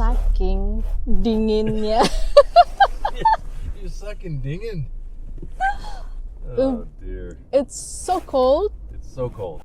saking dinginnya. You're sucking dingin. Oh dear. It's so cold. It's so cold.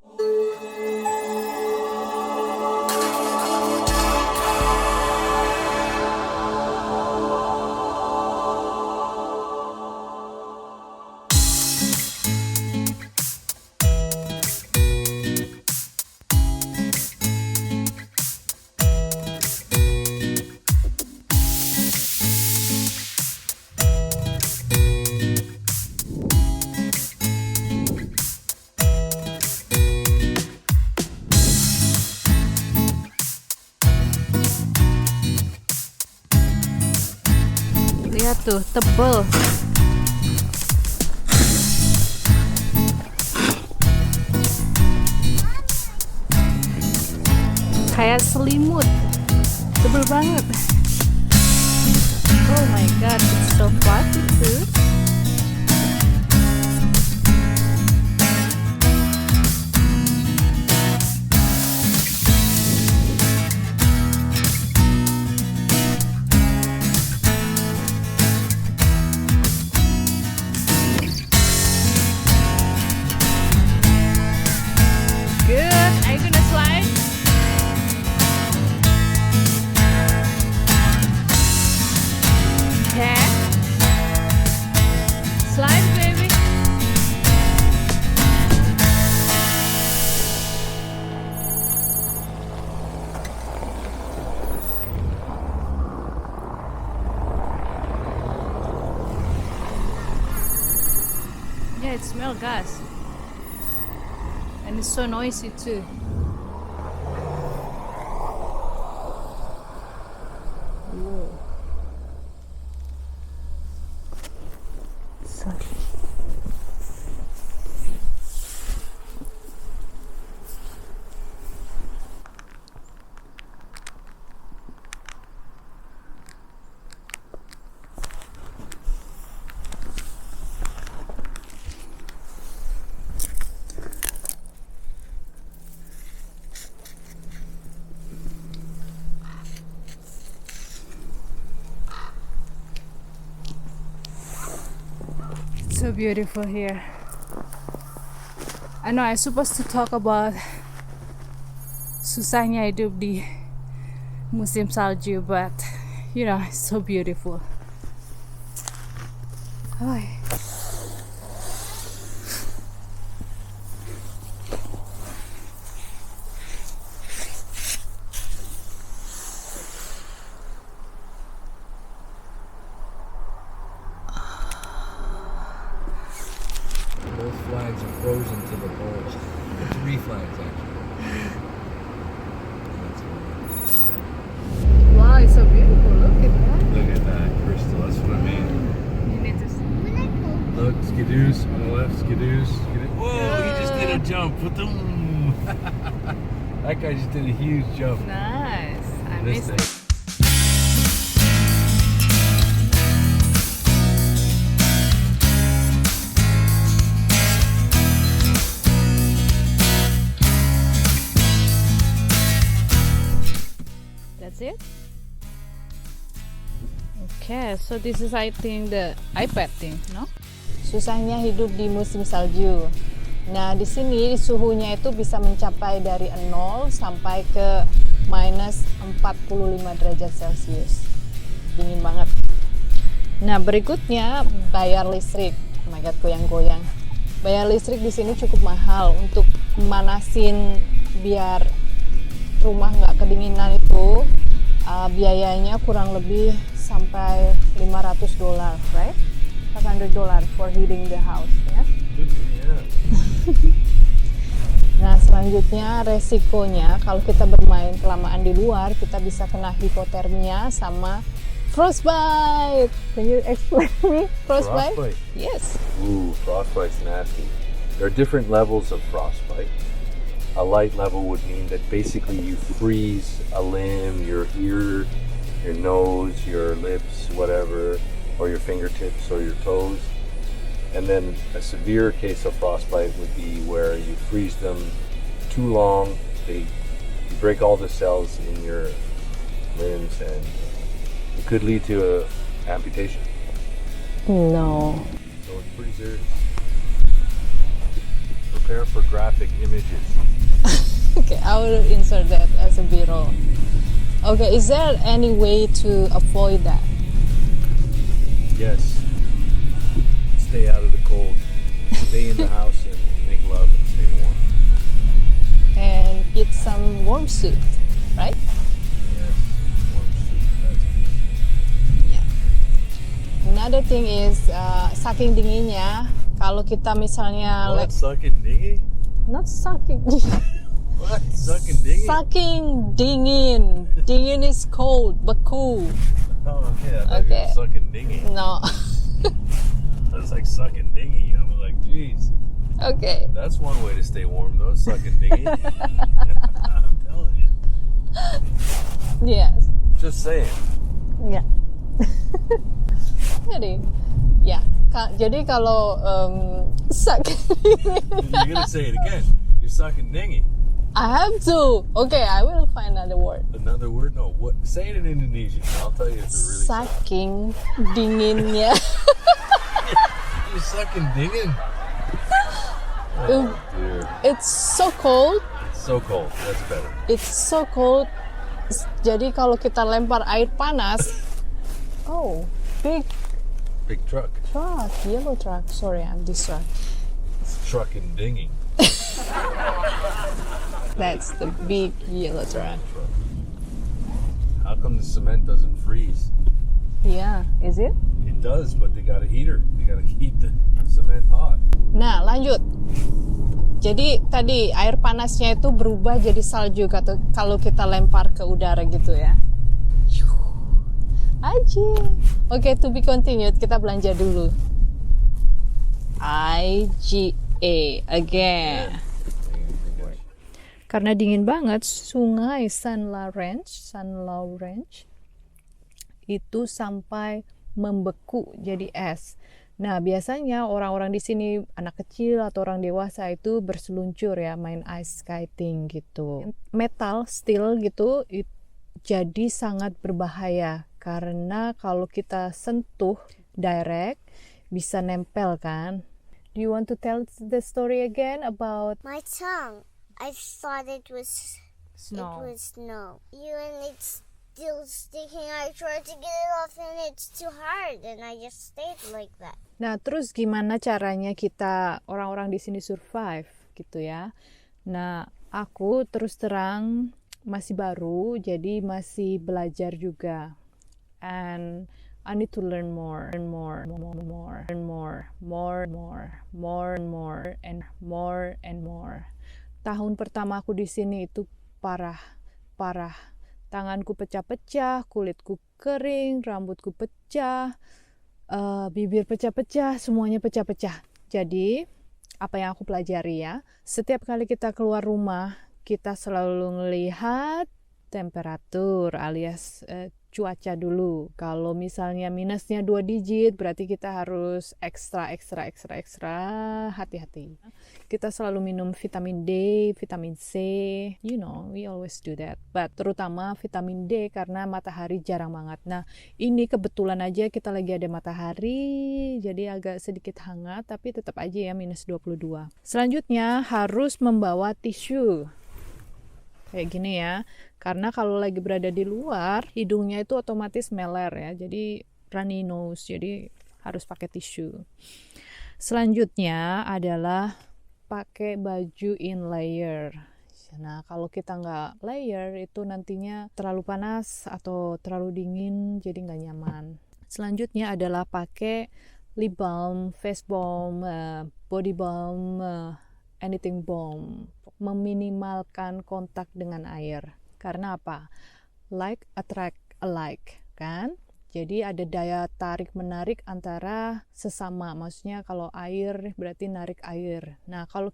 Lihat tuh, tebel. Kayak selimut. Tebel banget. Oh my god, it's so fluffy too. Good. Are you gonna slide? Okay. Slide, baby. Yeah, it smells gas. And it's so noisy too. Whoa. Sorry. So beautiful here. I know I'm supposed to talk about susahnya hidup di musim salju, but you know, it's so beautiful. Hi. Both flags are frozen to the pole. Three flags actually. That's Wow, it's so beautiful. Look at that. Look at that crystal. That's what I mean. You need to see. Look, skidoos on the left. Skidoos. Whoa! He just did a jump. That guy just did a huge jump. Nice. I This missed thing. it. That's it. Okay, so this is I think the iPad thing, no? Susahnya hidup di musim salju. Nah, di sini suhunya itu bisa mencapai dari 0 sampai ke minus 45 derajat Celcius. Dingin banget. Nah, berikutnya bayar listrik. Oh my god, goyang-goyang. Bayar listrik di sini cukup mahal untuk manasin biar rumah nggak kedinginan itu. Biayanya kurang lebih sampai $500, right? $500 for heating the house, ya. Yeah. Nah, selanjutnya resikonya kalau kita bermain kelamaan di luar, kita bisa kena hipotermia sama frostbite. Can you explain me frostbite? Frostbite? Yes. Ooh, frostbite's nasty. There are different levels of frostbite. A light level would mean that basically you freeze a limb, your ear, your nose, your lips, whatever, or your fingertips or your toes. And then a severe case of frostbite would be where you freeze them too long, you break all the cells in your limbs, and it could lead to amputation. No. So it's pretty serious. Prepare for graphic images. Okay, I will insert that as a B-roll. Okay, is there any way to avoid that? Yes. Stay out of the cold. Stay in the house and make love and stay warm. And eat some warm soup, right? Yes. Warm soup. That's Yeah. Another thing is saking dinginnya, kalau kita misalnya what? Sucking dingy? not saking What? Sucking dingy? saking dingin. Dingin is cold, beku. Oh, okay. I thought you Okay. were sucking dingy. No. It's like sucking dingy. I'm like, geez. Okay. That's one way to stay warm, though. Sucking dingy. I'm telling you. Yes. Just saying. Ya. Jadi kalau saking You're gonna say it again. You're sucking dingy. I have to. Okay, I will find another word. Another word? No. What? Say it in Indonesian. I'll tell you if it really. Saking dinginnya. You're sucking dingin. Oh dear. It's so cold. It's so cold. That's better. It's so cold. Jadi kalau kita lempar air panas, oh, big Big truck. truck, yellow truck. Sorry, I'm distracted. It's trucking dinging. That's the big yellow truck. Truck. How come the cement doesn't freeze? Yeah, is it? It does, but they got a heater. They got to keep the cement hot. Nah, lanjut. Jadi tadi air panasnya itu berubah jadi salju kalau kita lempar ke udara gitu ya. Aja. Oke, to be continued. Kita belanja dulu. IGA again. Karena dingin banget, sungai San Lawrence itu sampai membeku jadi es. Nah, biasanya orang-orang di sini, anak kecil atau orang dewasa itu berseluncur ya, main ice skating gitu. Metal, steel gitu, jadi sangat berbahaya karena kalau kita sentuh direct bisa nempel kan. Do you want to tell the story again about My tongue. I thought it was snow? It was snow. And it's still sticking. I tried to get it off and it's too hard and I just stayed like that. Nah, terus gimana caranya kita orang-orang di sini survive gitu ya? Nah, aku terus terang masih baru, jadi masih belajar juga. And I need to learn more and more and more. Tahun pertama aku di sini itu parah. Tanganku pecah-pecah, kulitku kering, rambutku pecah, bibir pecah-pecah, semuanya pecah-pecah. Jadi, apa yang aku pelajari ya, setiap kali kita keluar rumah, kita selalu melihat temperatur alias cuaca dulu. Kalau misalnya minusnya 2 digit, berarti kita harus ekstra hati-hati. Kita selalu minum vitamin D, vitamin C, you know, we always do that. But terutama vitamin D karena matahari jarang banget. Nah, ini kebetulan aja kita lagi ada matahari, jadi agak sedikit hangat, tapi tetap aja ya minus 22. Selanjutnya harus membawa tisu. Kayak gini ya, karena kalau lagi berada di luar, hidungnya itu otomatis meler ya, jadi runny nose, jadi harus pakai tisu. Selanjutnya adalah pakai baju in layer. Nah, kalau kita nggak layer, itu nantinya terlalu panas atau terlalu dingin, jadi nggak nyaman. Selanjutnya adalah pakai lip balm, face balm, body balm, anything balm. Meminimalkan kontak dengan air. Karena apa? Like attract alike, kan? Jadi ada daya tarik menarik antara sesama. Maksudnya kalau air berarti narik air. Nah, kalau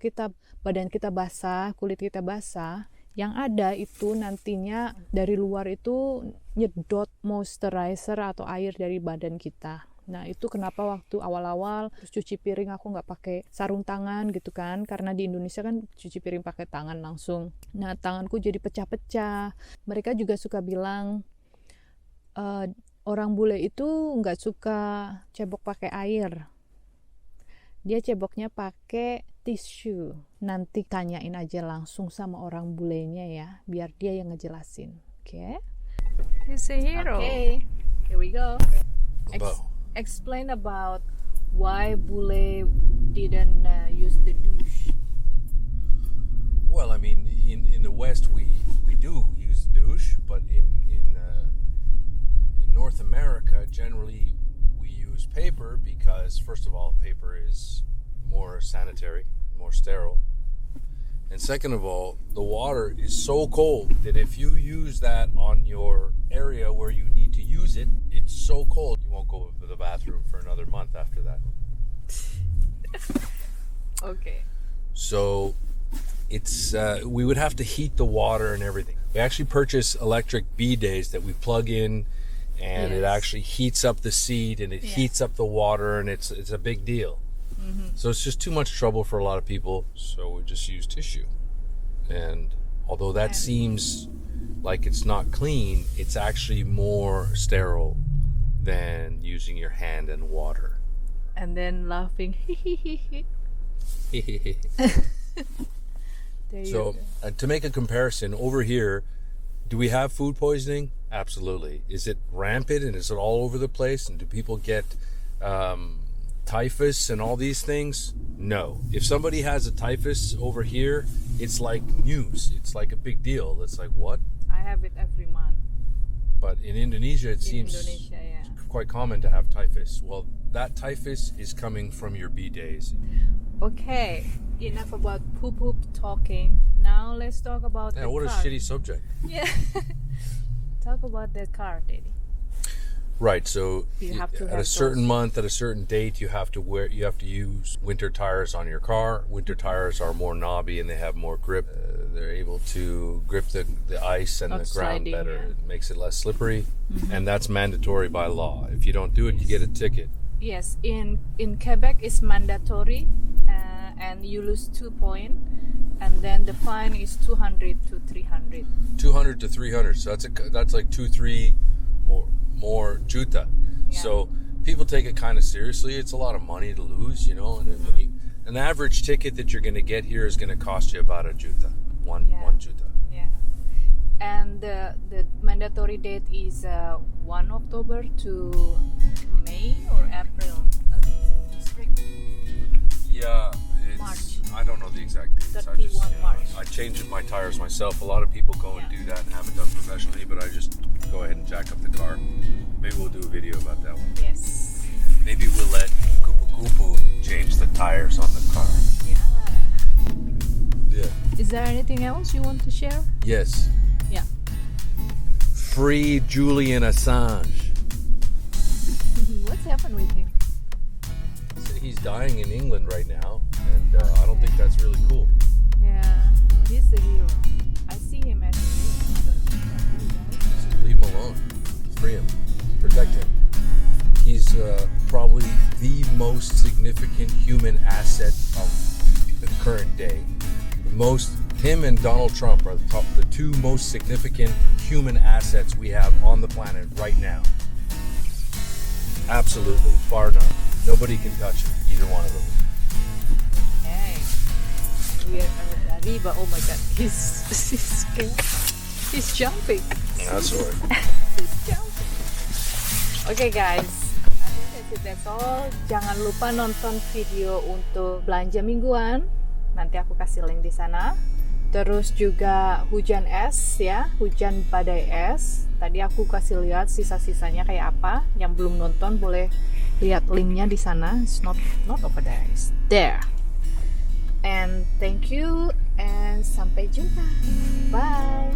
badan kita basah, kulit kita basah, yang ada itu nantinya dari luar itu nyedot moisturizer atau air dari badan kita. Nah, itu kenapa waktu awal-awal terus cuci piring aku nggak pakai sarung tangan gitu kan, karena di Indonesia kan cuci piring pakai tangan langsung. Nah, tanganku jadi pecah-pecah. Mereka juga suka bilang orang bule itu nggak suka cebok pakai air. Dia ceboknya pakai tisu. Nanti tanyain aja langsung sama orang bulenya ya, biar dia yang ngejelasin. Oke? He's a hero. Okay, here we go. About. Explain about why bule didn't use the douche. Well, I mean, in the West we do use the douche, but in North America generally we use paper because, first of all, paper is more sanitary, more sterile, and second of all, the water is so cold that if you use that on your area where you need to use it, it's so cold you won't go to the bathroom for another month after that. Okay. So it's we would have to heat the water and everything. We actually purchase electric bidets that we plug in, and it Yes. actually heats up the seat and it heats up the water, and it's a big deal. So it's just too much trouble for a lot of people. So we just use tissue, and although that seems like it's not clean, it's actually more sterile than using your hand and water. And then laughing. There you So, go. to make a comparison, over here, do we have food poisoning? Absolutely. Is it rampant and is it all over the place? And do people get typhus and all these things? No. If somebody has a typhus over here, it's like news. It's like a big deal. It's like, what? I have it every month But in Indonesia, it in seems Indonesia, yeah. quite common to have typhus. Well, that typhus is coming from your bidets. Okay, enough about poop talking. Now let's talk about Yeah, the what a car. shitty subject. Yeah. Talk about the car, Daddy. Right, so You have to at have a certain those. month, at a certain date, you have to use winter tires on your car. Winter tires are more knobby and they have more grip. They're able to grip the ice and Not the ground sliding, better. yeah. It makes it less slippery, and that's mandatory by law. If you don't do it, you get a ticket. Yes, in Quebec it's mandatory, and you lose 2 points, and then the fine is 200 to 300. 200 to 300. So that's like 2-3 or more juta. Yeah. So people take it kind of seriously. It's a lot of money to lose, you know. And then an average ticket that you're going to get here is going to cost you about a juta, one juta. Yeah, and the mandatory date is 1 October to May or April. Spring. Yeah, March. I don't know the exact dates. 31 March. I change my tires myself. A lot of people go and do that and have it done professionally, but I just go ahead and jack up the car. Maybe we'll do a video about that one. Yes. Maybe we'll let Koepu-Koepu change the tires on the car. Yeah. Yeah. Is there anything else you want to share? Yes. Yeah. Free Julian Assange. What's happened with him? He's dying in England right now, and I don't think that's really cool. Yeah, he's the hero. I see him as a hero. Just leave him alone. Free him. Protect him. He's probably the most significant human asset of the current day. Him and Donald Trump are the two most significant human assets we have on the planet right now. Absolutely, bar none. Nobody can touch him, either one of them. Okay. We are Arriba. Oh my God, he's scared. He's jumping. That's all right. He's jumping. Okay guys, I think that's all. Jangan lupa nonton video untuk belanja mingguan. Nanti aku kasih link di sana. Terus juga hujan es ya, hujan badai es. Tadi aku kasih lihat sisa-sisanya kayak apa. Yang belum nonton boleh lihat linknya di sana. It's not over there, it's there. And thank you and sampai jumpa. Bye.